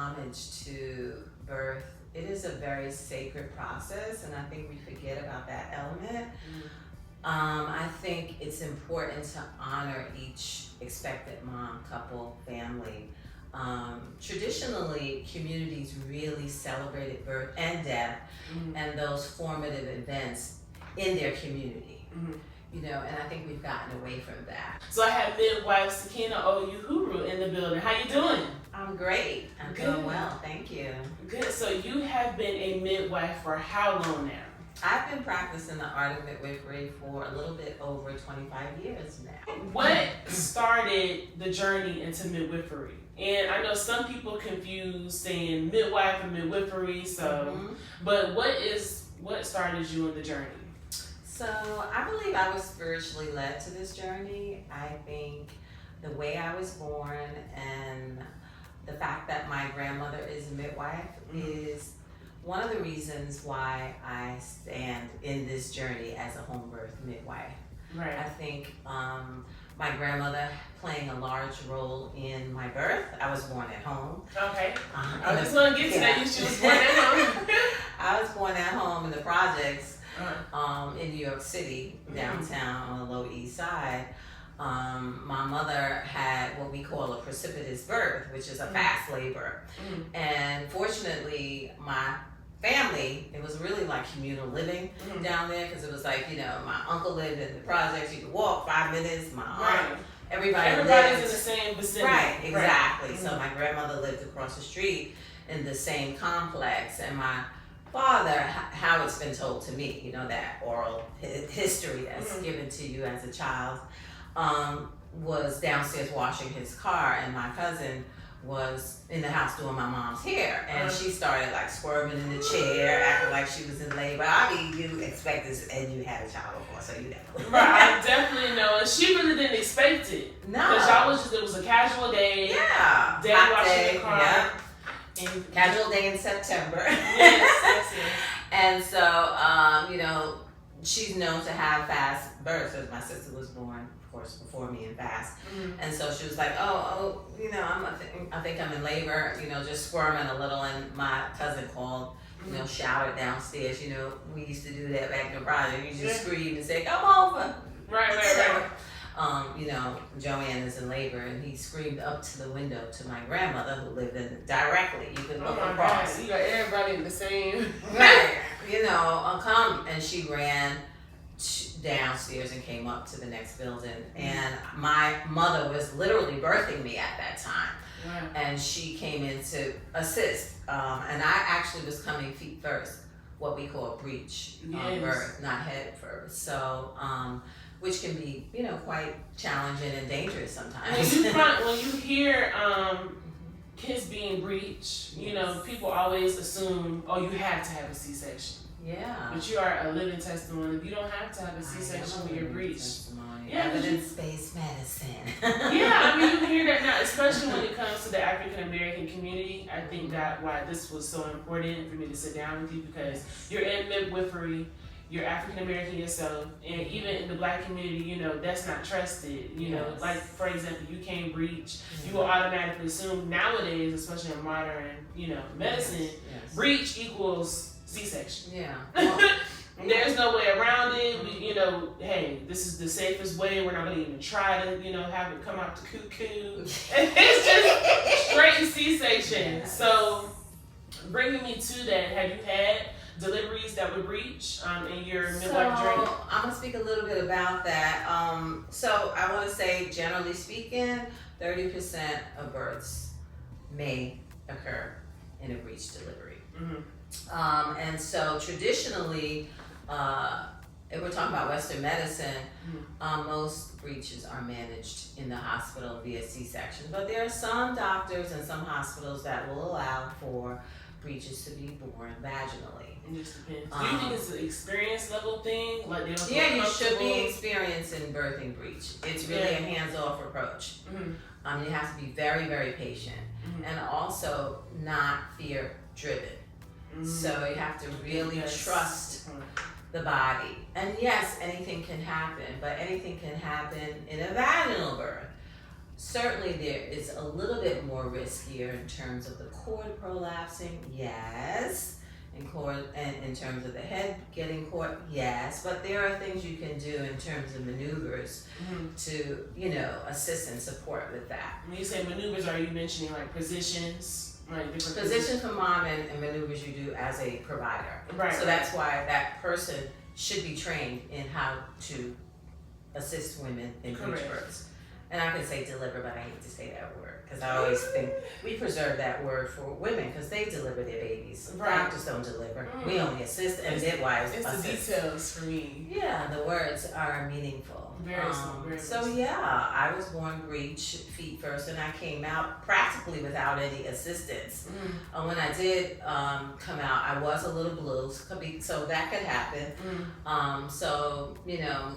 homage to birth. It is a very sacred process, and I think we forget about that element. I think it's important to honor each expectant mom, couple, family. Traditionally, communities really celebrated birth and death and those formative events in their community. You know, and I think we've gotten away from that. So I have Midwife SAKINA OUHURU in the building. How you doing? I'm great. I'm doing well, thank you. Good. So you have been a midwife for how long now? I've been practicing the art of midwifery for a little bit over 25 years now. What started the journey into midwifery? And I know some people confuse saying midwife and midwifery, but what started you on the journey? So I believe I was spiritually led to this journey. I think the way I was born and the fact that my grandmother is a midwife is one of the reasons why I stand in this journey as a home birth midwife. Right. I think my grandmother playing a large role in my birth. I was born at home. Okay. I was just going to get to that. She was born at home. I was born at home in the projects in New York City, downtown on the Lower East Side. My mother had what we call a precipitous birth, which is a fast labor. And fortunately, my family, it was really like communal living down there, because it was like, you know, my uncle lived in the projects. You could walk 5 minutes. My aunt, everybody's in the same vicinity. Right, exactly. So my grandmother lived across the street in the same complex, and my father, how it's been told to me, you know, that oral history that's given to you as a child, was downstairs washing his car, and my cousin was in the house doing my mom's hair, and she started like squirming in the chair, acting like she was in labor. I mean, you expect this, and you had a child before, so you definitely. Right, I definitely know, and she really didn't expect it. No, because y'all was it was a casual day. Yeah, day washing the car. Yeah. Casual day in September. Yes. And so, you know, she's known to have fast births, as my sister was born, of course, before me and fast. And so she was like, oh, you know, I think I'm in labor, you know, just squirming a little. And my cousin called, you know, shouted downstairs. You know, we used to do that back in the project. You just scream and say, come over. Right. You know, Joanne is in labor, and he screamed up to the window to my grandmother, who lived in directly. You could look across. God. You got everybody in the same. Right. You know, come, and she ran downstairs and came up to the next building. And my mother was literally birthing me at that time. Wow. And she came in to assist. And I actually was coming feet first, what we call breech birth, not head first. So, which can be, you know, quite challenging and dangerous sometimes. When you hear kids being breached, you know, people always assume, oh, you have to have a C-section. Yeah. But you are a living testimony. You don't have to have a C-section when you're breached. Yeah, evidence-based medicine. Yeah, I mean, you hear that now, especially when it comes to the African-American community. I think that why this was so important for me to sit down with you, because you're in midwifery, you're African-American yourself, and even in the Black community, you know, that's not trusted. You know, like, for example, you can't breach. You will automatically assume nowadays, especially in modern, you know, medicine, breach equals C-section. Yeah. There's no way around it. We, you know, hey, this is the safest way. We're not going to even try to, you know, have it come out to cuckoo. It's just straight C-section. Yes. So, bringing me to that, have you had deliveries that would breach in your midwife journey? I'm going to speak a little bit about that. So, I want to say, generally speaking, 30% of births may occur in a breech delivery. And so traditionally, if we're talking about Western medicine, most breaches are managed in the hospital via C-section. But there are some doctors and some hospitals that will allow for breaches to be born vaginally. It just depends. Do you think it's an experience level thing? Like they don't you should be experienced in birthing breech. It's really a hands-off approach. You have to be very, very patient, and also not fear-driven. So you have to really trust the body. And yes, anything can happen, but anything can happen in a vaginal birth. certainly there is a little bit more riskier in terms of the cord prolapsing, yes. And in terms of the head getting caught, yes. But there are things you can do in terms of maneuvers to, assist and support with that. When you say maneuvers, are you mentioning like positions? Like different Position for mom and maneuvers you do as a provider. Right. So that's why that person should be trained in how to assist women in breech births. And I can say deliver, but I hate to say that word because I always think we preserve that word for women because they deliver their babies. Doctors don't deliver. We only assist, and midwives assist. It's the details for me. Yeah, the words are meaningful. Very so yeah, I was born breech, feet first, and I came out practically without any assistance. When I did come out, I was a little blue, so that could happen. So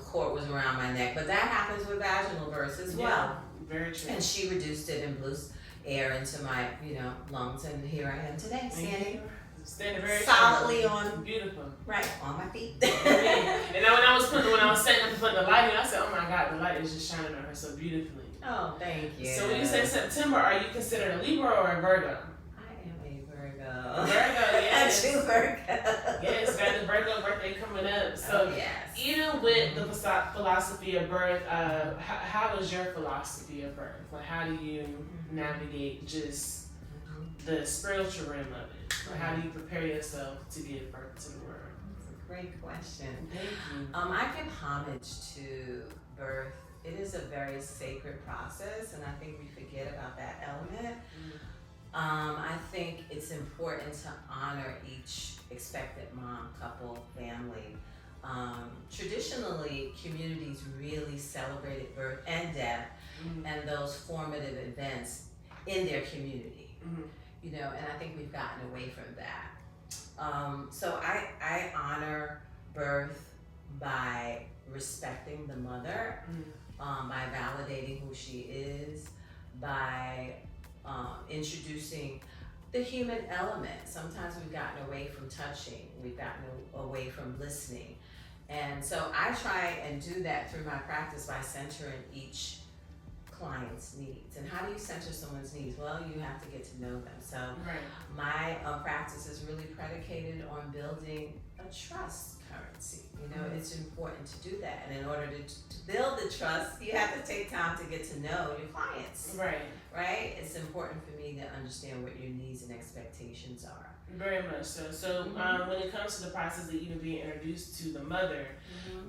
cord was around my neck, but that happens with vaginal births as well. Very true. And she reduced it and blew air into my lungs, and here I am today, standing very solidly strong. on on my feet. And then when I was setting up and putting the light in, I said, "Oh my God, the light is just shining on her so beautifully." Oh, thank you. So when you say September, are you considered a Libra or a Virgo? I am a Virgo. Virgo, yes. A true Virgo. Yes, got the Virgo birthday coming up. So even with the philosophy of birth, how is your philosophy of birth? Like, how do you navigate just the spiritual realm of it? Or how do you prepare yourself to give birth to the world? That's a great question. Thank you. I give homage to birth. It is a very sacred process, and I think we forget about that element. I think it's important to honor each expectant mom, couple, family. Traditionally, communities really celebrated birth and death and those formative events in their community. And I think we've gotten away from that. So I honor birth by respecting the mother, by validating who she is, by introducing the human element. Sometimes we've gotten away from touching, we've gotten away from listening. And so I try and do that through my practice by centering each client's needs. And how do you center someone's needs? Well, you have to get to know them. So my practice is really predicated on building a trust currency. It's important to do that. And in order to build the trust, you have to take time to get to know your clients. Right? It's important for me to understand what your needs and expectations are. Very much so. So when it comes to the process of even being introduced to the mother,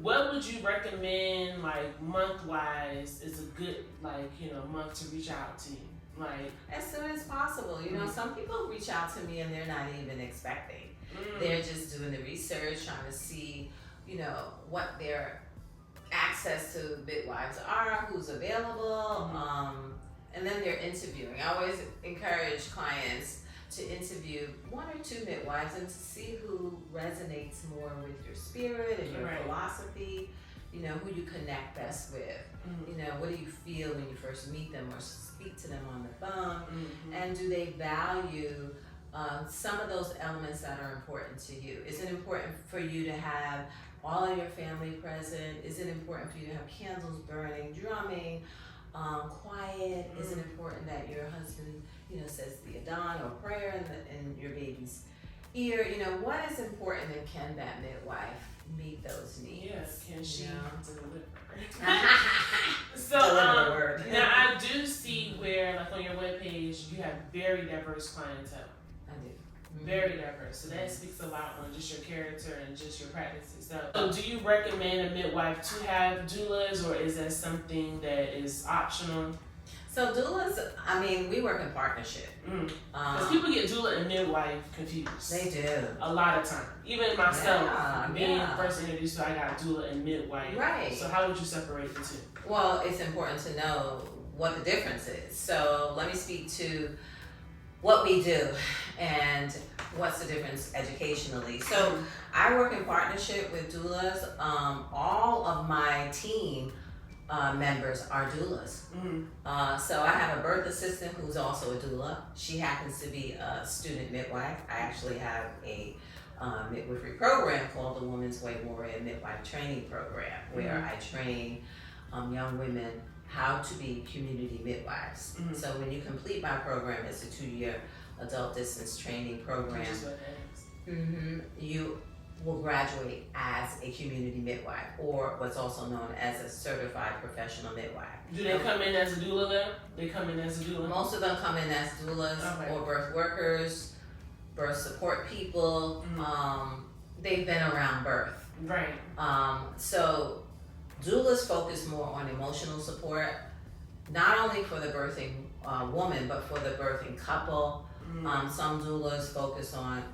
what would you recommend, like month-wise, is a good month to reach out to you? Like as soon as possible. Some people reach out to me and they're not even expecting. They're just doing the research, trying to see, what their access to midwives are, who's available, and then they're interviewing. I always encourage clients to interview one or two midwives and to see who resonates more with your spirit and your philosophy, who you connect best with. What do you feel when you first meet them or speak to them on the phone? And do they value some of those elements that are important to you? Is it important for you to have all of your family present? Is it important for you to have candles burning, drumming, quiet? Is it important that your husband, says the Adhan or prayer in your baby's ear? What is important, and can that midwife meet those needs? Yes, can she deliver? So now I do see where, like on your webpage, you have very diverse clientele. I do. Very diverse. So that speaks a lot on just your character and just your practice itself. So do you recommend a midwife to have doulas, or is that something that is optional? So doulas, we work in partnership. Because people get doula and midwife confused. They do. A lot of time. Even myself, being first introduced to, I got doula and midwife. Right. So how would you separate the two? Well, it's important to know what the difference is. So let me speak to what we do and what's the difference educationally. So I work in partnership with doulas. All of my team members are doulas. So I have a birth assistant who's also a doula. She happens to be a student midwife. I actually have a midwifery program called the Woman's Way Warrior Midwife Training Program, where I train young women how to be community midwives. So when you complete my program, it's a 2-year adult distance training program. You will graduate as a community midwife, or what's also known as a certified professional midwife. Do they come in as a doula then? They come in as a doula? Most of them come in as doulas or birth workers, birth support people. They've been around birth. Right. So doulas focus more on emotional support, not only for the birthing woman, but for the birthing couple. Some doulas focus on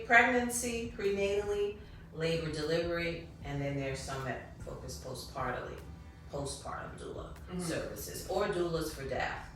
pregnancy, prenatally, labor, delivery, and then there's some that focus postpartum doula services, or doulas for death,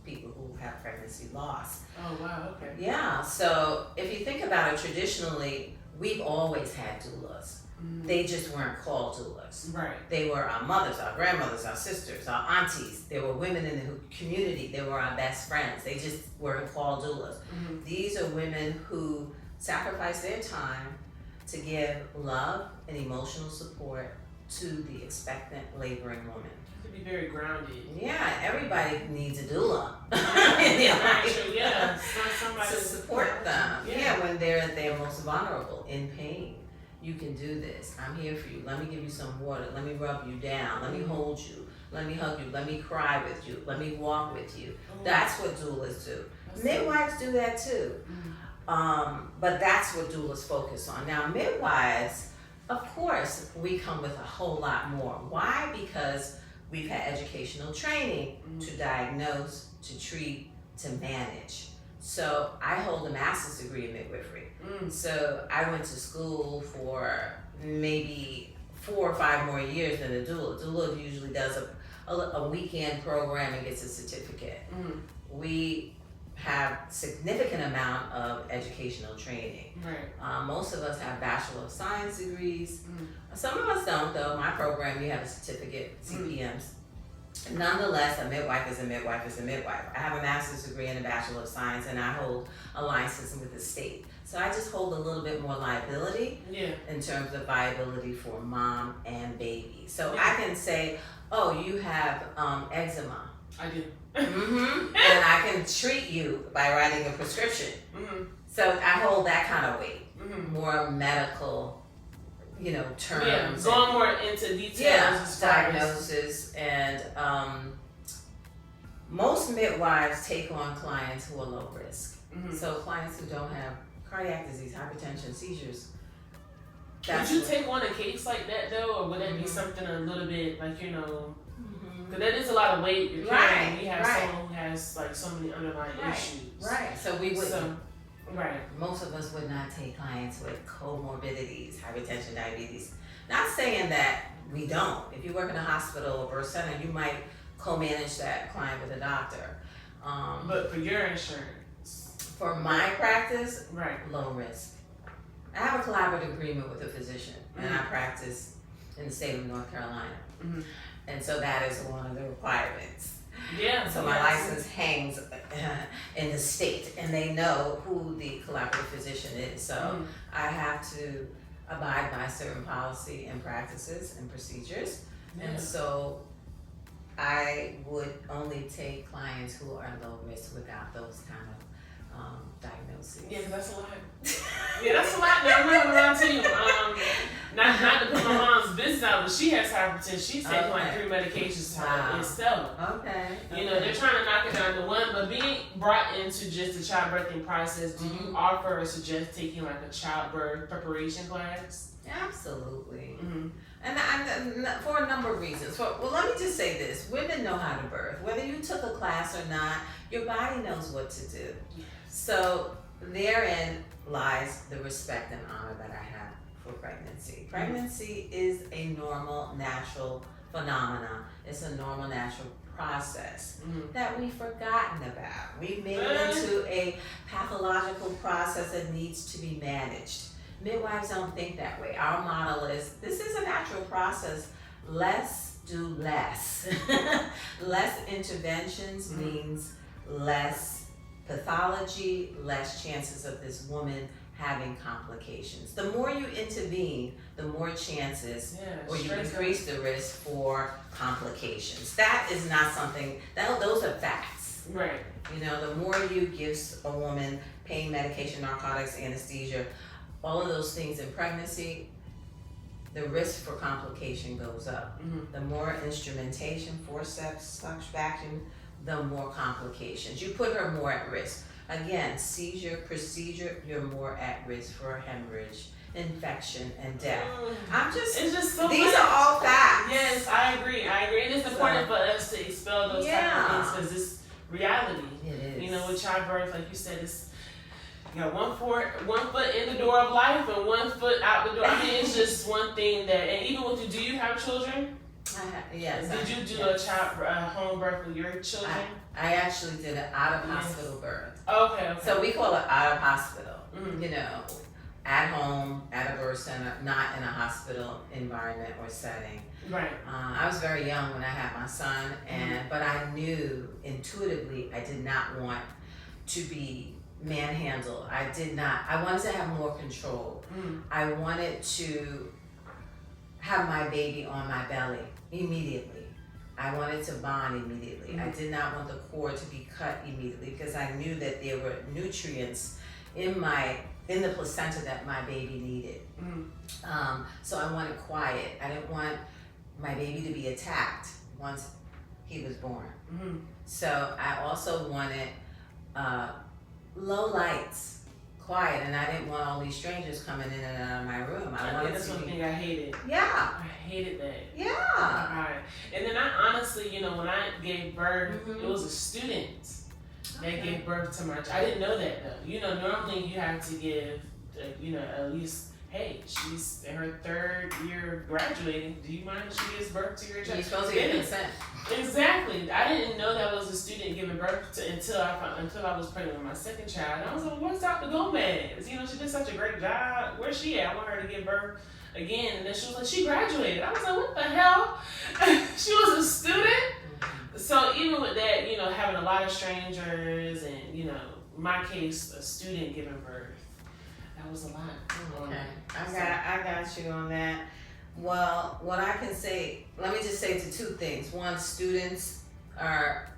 people who have pregnancy loss. Oh, wow, okay. Yeah, so if you think about it, traditionally, we've always had doulas. They just weren't called doulas. Right. They were our mothers, our grandmothers, our sisters, our aunties. There were women in the community. They were our best friends. They just weren't called doulas. These are women who sacrifice their time to give love and emotional support to the expectant laboring woman. To be very grounded. Yeah, everybody needs a doula. Somebody to support them. Yeah, when they're most vulnerable, in pain. You can do this. I'm here for you. Let me give you some water. Let me rub you down. Let me hold you. Let me hug you. Let me cry with you. Let me walk with you. That's what doulas do. Midwives do that too. But that's what doulas focus on. Now, midwives, of course, we come with a whole lot more. Why? Because we've had educational training to diagnose, to treat, to manage. So I hold a master's degree in midwifery. So I went to school for maybe 4 or 5 more years than a doula. Doula usually does a weekend program and gets a certificate. We have significant amount of educational training. Right. Most of us have Bachelor of Science degrees. Some of us don't, though. My program, you have a certificate, CPMs. Nonetheless, a midwife is a midwife is a midwife. I have a master's degree and a Bachelor of Science, and I hold a license with the state. So I just hold a little bit more liability in terms of viability for mom and baby. So I can say, oh, you have eczema. I do. And I can treat you by writing a prescription. So I hold that kind of weight, more medical, terms. Going more into details. Diagnosis, and most midwives take on clients who are low risk. So clients who don't have cardiac disease, hypertension, seizures. Would you take on a case like that though, or would that be something a little bit like, because that is a lot of weight you're carrying. We have someone who has like so many underlying issues. Right. So we wouldn't. Right. Most of us would not take clients with comorbidities, hypertension, diabetes. Not saying that we don't. If you work in a hospital or birth center, you might co-manage that client with a doctor. But for your insurance? For my practice, right, low risk. I have a collaborative agreement with a physician, and I practice in the state of North Carolina. And so that is one of the requirements. So my license hangs in the state, and they know who the collaborative physician is. So I have to abide by certain policy and practices and procedures. And so I would only take clients who are low risk without those kind of diagnoses. Yeah, because that's a lot. That's a lot. Now, I'm not gonna lie to you. Not to put my mom's business out, but she has hypertension. She's taking like 3 medications herself. They're trying to knock it down to 1, but being brought into just the childbirthing process, do you offer or suggest taking like a childbirth preparation class? Absolutely. And for a number of reasons. Well, let me just say this. Women know how to birth. Whether you took a class or not, your body knows what to do. So therein lies the respect and honor that I have for pregnancy. Pregnancy is a normal, natural phenomenon. It's a normal, natural process that we've forgotten about. We've made it into a pathological process that needs to be managed. Midwives don't think that way. Our model is, this is a natural process. Let's do less. Less interventions means less pathology, less chances of this woman having complications. The more you intervene, the more chances or you increase the risk for complications. That is not something, those are facts. Right. You know, the more you give a woman pain medication, narcotics, anesthesia, all of those things in pregnancy, the risk for complication goes up. The more instrumentation, forceps, suction, the more complications. You put her more at risk. Again, seizure, procedure, you're more at risk for hemorrhage, infection, and death. It's just so these much. are all facts. Yes, I agree. And it's important for us to expel those type of things because it's reality. It is. You know, with childbirth, like you said, it's you got one foot in the door of life and 1 foot out the door. I mean, it's just one thing that, and even with you, do you have children? Yes. Did you do a home birth with your children? I actually did an out-of-hospital birth. Okay. So we call it out-of-hospital. You know, at home, at a birth center, not in a hospital environment or setting. Right. I was very young when I had my son, but I knew intuitively I did not want to be manhandled. I wanted to have more control. I wanted to have my baby on my belly immediately. I wanted to bond immediately. I did not want the cord to be cut immediately because I knew that there were nutrients in the placenta that my baby needed. So I wanted quiet. I didn't want my baby to be attacked once he was born. So I also wanted low lights, quiet, and I didn't want all these strangers coming in and out of my room. I wanted that's one thing I hated. Yeah. I hated that. Yeah. Right. And then I honestly, you know, when I gave birth, it was a student that gave birth to my child. I didn't know that though. You know, normally you have to give, you know, at least, hey, she's in her 3rd year graduating. Do you mind if she gives birth to your child? You're supposed to get consent. Exactly. I didn't know that was a student giving birth to until I was pregnant with my 2nd child. And I was like, where's Dr. Gomez? You know, she did such a great job. Where's she at? I want her to give birth again. And then she was like, she graduated. I was like, what the hell? She was a student? So even with that, you know, having a lot of strangers and, you know, in my case, a student giving birth, that was a lot. Okay, I got you on that. Well, what I can say, let me just say to 2 things. One, students are,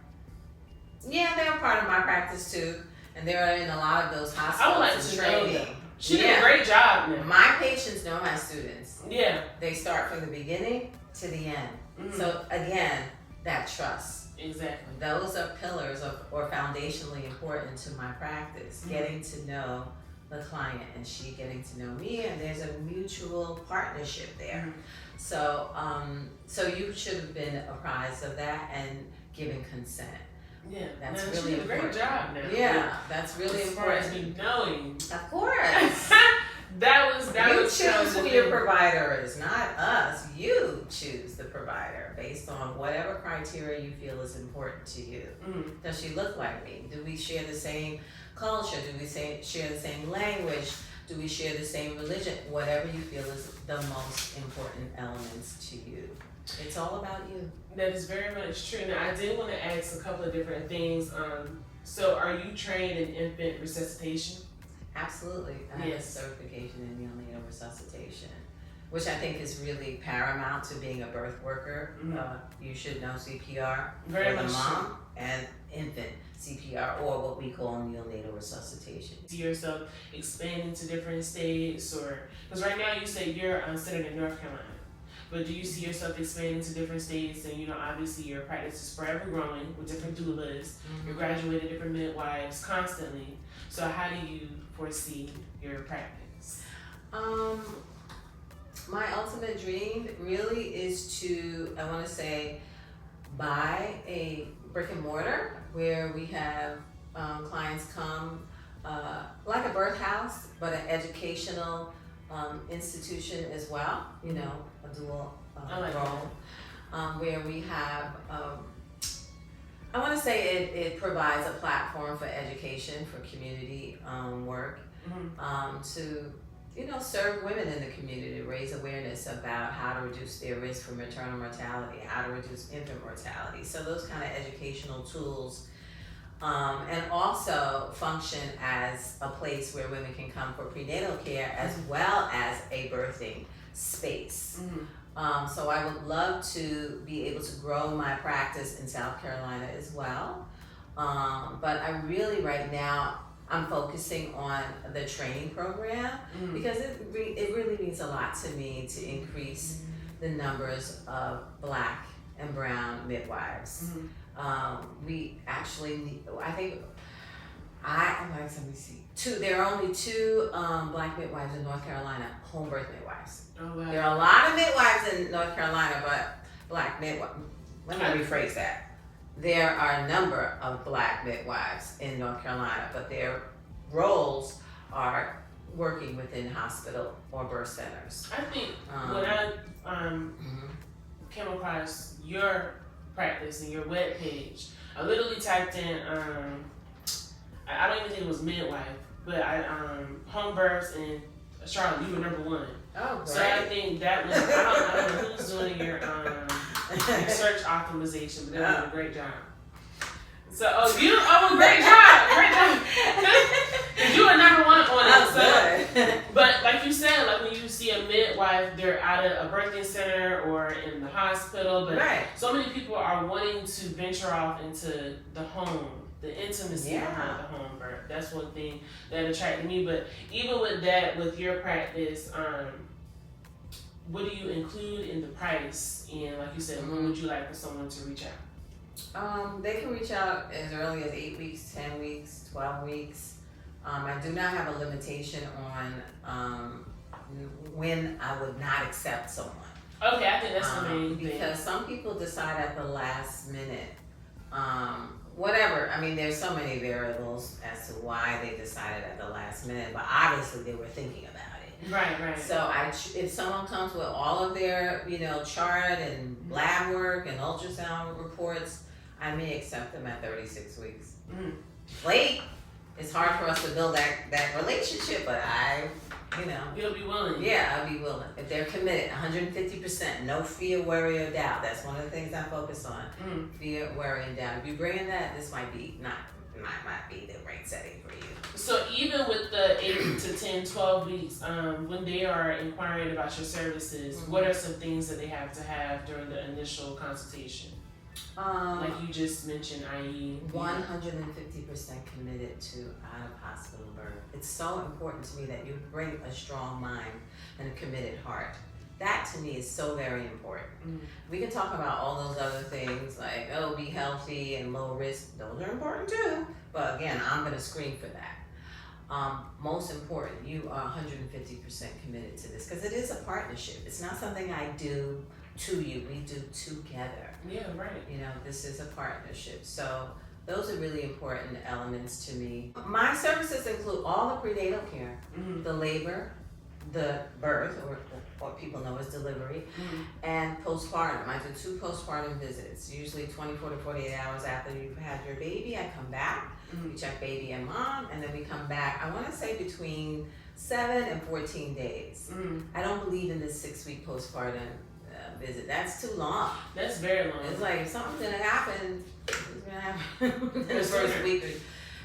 they're part of my practice too, and they're in a lot of those hospitals. I would like to training. know them. She did a great job now. My patients know my students. Yeah. They start from the beginning to the end. So again, that trust. Exactly. Those are pillars or foundationally important to my practice. Getting to know the client and she getting to know me, and there's a mutual partnership there. So you should have been apprised of that and given consent. Yeah, that's now, really she did a great important. job now. Yeah, that's really as far important. as me knowing. Of course. that you was choose who your provider is, not us. You choose the provider based on whatever criteria you feel is important to you. Does she look like me? Do we share the same culture? Do we share the same language? Do we share the same religion? Whatever you feel is the most important elements to you. It's all about you. That is very much true. Now, I did want to ask a couple of different things. So are you trained in infant resuscitation? Absolutely. I have a certification in neonatal resuscitation, which I think is really paramount to being a birth worker. You should know CPR Very for the much mom true. and infant CPR, or what we call neonatal resuscitation. See yourself expanding to different states, or because right now you say you're centered in North Carolina, but do you see yourself expanding to different states? And you know, obviously your practice is forever growing with different doulas. You're graduating different midwives constantly. So how do you foresee your practice? My ultimate dream really is to, I want to say, buy a brick and mortar where we have clients come, like a birth house, but an educational institution as well, you know, a dual role, where we have, I want to say it provides a platform for education, for community work, to, you know, serve women in the community, raise awareness about how to reduce their risk for maternal mortality, how to reduce infant mortality. So those kind of educational tools and also function as a place where women can come for prenatal care as well as a birthing space. So I would love to be able to grow my practice in South Carolina as well. But I really, right now, I'm focusing on the training program because it really means a lot to me to increase the numbers of Black and brown midwives. We actually need, I think, let me see. There are only 2 Black midwives in North Carolina, home birth midwives. Oh, wow. There are a lot of midwives in North Carolina, but Black midwives, let me rephrase that. There are a number of Black midwives in North Carolina, but their roles are working within hospital or birth centers. I think when I came across your practice and your webpage, I literally typed in, I don't even think it was midwife, but home births in Charlotte, you were number 1. Oh, great. So I think that was, I don't know who's doing your search optimization, but they're doing a great job. So, great job. Because you were number 1 on it. So, but like you said, like when you see a midwife, they're out of a birthing center or in the hospital. But so many people are wanting to venture off into the home, the intimacy behind the home birth. That's one thing that attracted me. But even with that, with your practice, what do you include in the price? And like you said, when would you like for someone to reach out? They can reach out as early as 8 weeks, 10 weeks, 12 weeks. I do not have a limitation on when I would not accept someone. Okay, I think that's the main thing. Because some people decide at the last minute. Whatever. I mean, there's so many variables as to why they decided at the last minute, but obviously they were thinking about it. Right. So if someone comes with all of their, chart and lab work and ultrasound reports, I may accept them at 36 weeks. Late. It's hard for us to build that relationship, but you'll be willing. Yeah, I'll be willing. If they're committed, 150%, no fear, worry, or doubt. That's one of the things I focus on. Fear, worry, and doubt. If you bring in that, this might be not be the right setting for you. So even with the 8 to 10, 12 weeks, when they are inquiring about your services, what are some things that they have to have during the initial consultation? Like you just mentioned, i.e. 150% committed to out-of-hospital birth. It's so important to me that you bring a strong mind and a committed heart. That to me is so very important. We can talk about all those other things like, be healthy and low risk. Those are important too. But again, I'm going to screen for that. Most important, you are 150% committed to this because it is a partnership. It's not something I do to you. We do together. Yeah, right. This is a partnership. So those are really important elements to me. My services include all the prenatal care, the labor, the birth, or what people know as delivery, and postpartum. I do 2 postpartum visits, usually 24 to 48 hours after you've had your baby. I come back, we check baby and mom, and then we come back, I want to say between 7 and 14 days. I don't believe in this 6-week postpartum visit. That's too long. That's very long. It's like if something's gonna happen, it's gonna happen in the first week.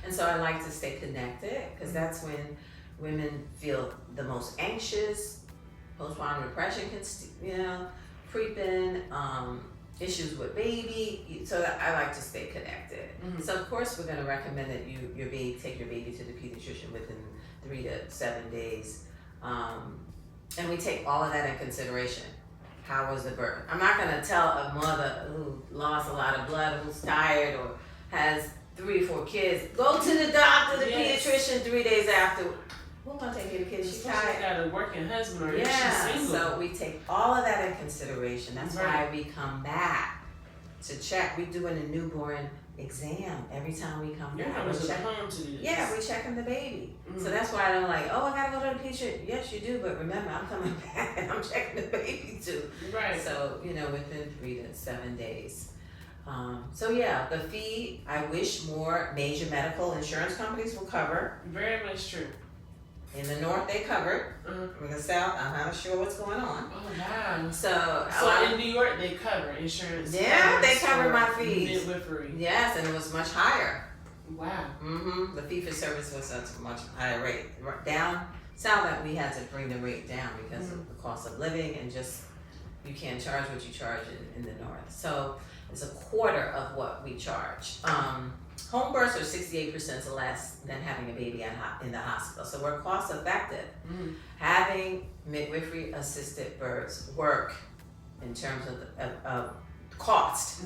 And so I like to stay connected because that's when women feel the most anxious. Postpartum depression can, creep in. Issues with baby. So I like to stay connected. So of course we're gonna recommend that you take your baby to the pediatrician within 3 to 7 days, and we take all of that in consideration. How was the birth? I'm not going to tell a mother who lost a lot of blood, who's tired, or has 3 or 4 kids, go to the doctor, the pediatrician 3 days after. Who's going to take care of the kids? She's tired. She's got a working husband or she's single. So we take all of that in consideration. That's why we come back to check. We do a newborn exam every time we come back. You're coming home to do this. Yeah, we're checking the baby. So that's why I don't I gotta go to the pediatrician. Yes, you do, but remember, I'm coming back and I'm checking the baby too. Right. So, within 3 to 7 days. The fee, I wish more major medical insurance companies will cover. Very much true. In the north, they cover. In the south, I'm not sure what's going on. Oh, wow. So in New York, they cover insurance. Yeah, they cover my fees. Midwifery. Yes, and it was much higher Wow. The fee-for-service was at a much higher rate. Sound like we had to bring the rate down because of the cost of living and just you can't charge what you charge in the north. So it's a quarter of what we charge. Home births are 68% less than having a baby in the hospital. So we're cost effective. Having midwifery assisted births work in terms of cost.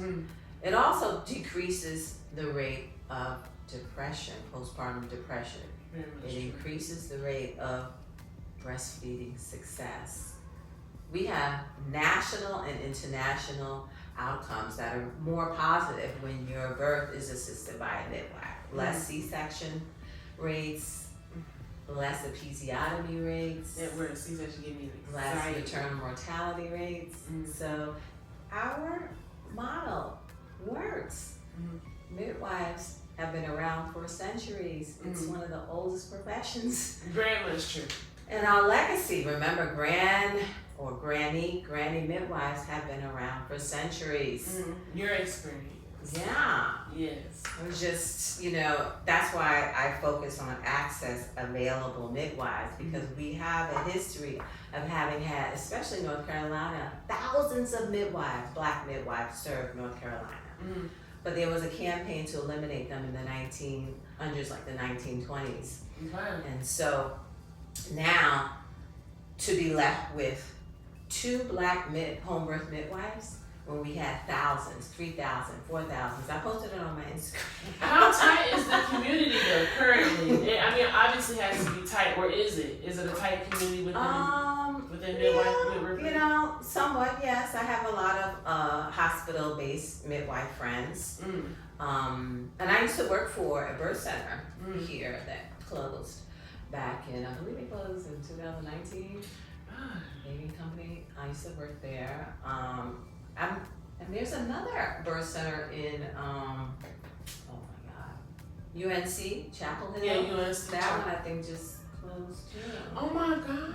It also decreases the rate of depression, postpartum depression. It increases the rate of breastfeeding success. We have national and international outcomes that are more positive when your birth is assisted by a midwife. Less C-section rates, less episiotomy rates. That word C-section gave me less maternal mortality rates. So our model works. Midwives have been around for centuries. It's one of the oldest professions. Very much true. And our legacy, remember granny midwives have been around for centuries. Your experience. Yeah. Yes. It was just, that's why I focus on access available midwives, because we have a history of having had, especially North Carolina, thousands of midwives, black midwives served North Carolina. But there was a campaign to eliminate them in the 1900s, like the 1920s. And so now to be left with 2 black home birth midwives when we had thousands, 3,000, 4,000. I posted it on my Instagram. How tight is the community though currently? I mean, obviously it has to be tight, or is it? Is it a tight community within midwifery? Somewhat, yes. I have a lot of hospital-based midwife friends. And I used to work for a birth center here that closed back in, I believe it closed in 2019. Baby company. I used to work there. And there's another birth center in UNC, Chapel Hill. Yeah, UNC. That one I think just closed too. Oh my God.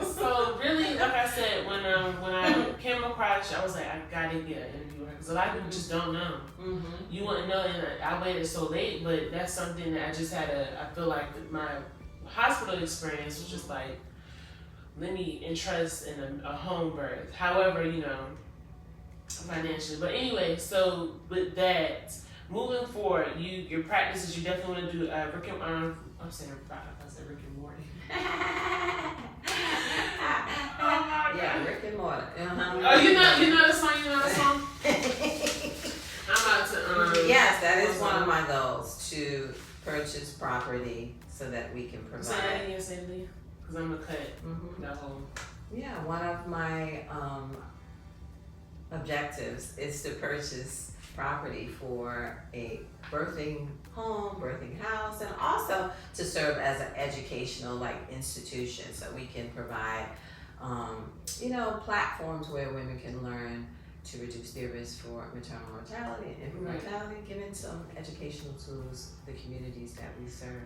So really, like I said, when I came across you, I was like, I gotta get an interview with her, because a lot of people just don't know. You wouldn't know, and I waited so late, but that's something that I just had I feel like my hospital experience was just like, let me entrust in a home birth. However, financially. But anyway, so with that, moving forward, your practices, you definitely want to do Rick and Morty. Yeah, Rick and Morty. Oh, you know the song? I'm about to. Yes, that is one of my goals, to purchase property so that we can provide. Say that again, Sadie, because I'm gonna cut that whole. Yeah, one of my objectives is to purchase property for a birthing home, birthing house, and also to serve as an educational institution, so we can provide platforms where women can learn to reduce their risk for maternal mortality and infant mortality, giving some educational tools to the communities that we serve.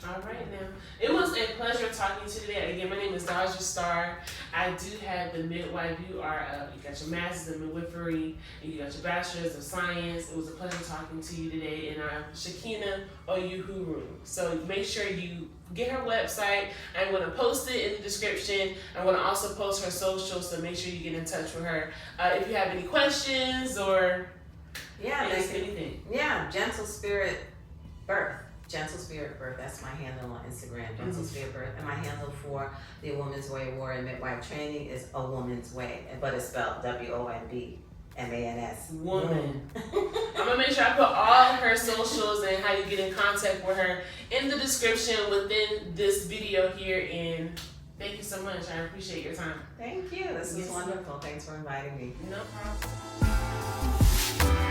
All right, now. It was a pleasure talking to you today. Again, my name is Dodger Star. I do have the midwife. You got your master's in midwifery, and you got your bachelors of science. It was a pleasure talking to you today, and I'm SAKINA OUHURU. So make sure you get her website. I'm going to post it in the description. I'm going to also post her social, so make sure you get in touch with her. If you have any questions or anything. Yeah, Gentle Spirit Birth. Gentle Spirit Birth, that's my handle on Instagram, Gentle Spirit Birth. And my handle for the Woman's Way Award and Midwife Training is A Woman's Way, but it's spelled WOMBMANS. Woman. I'm gonna make sure I put all her socials and how you get in contact with her in the description within this video here. And thank you so much. I appreciate your time. Thank you. This was wonderful. Thanks for inviting me. No problem.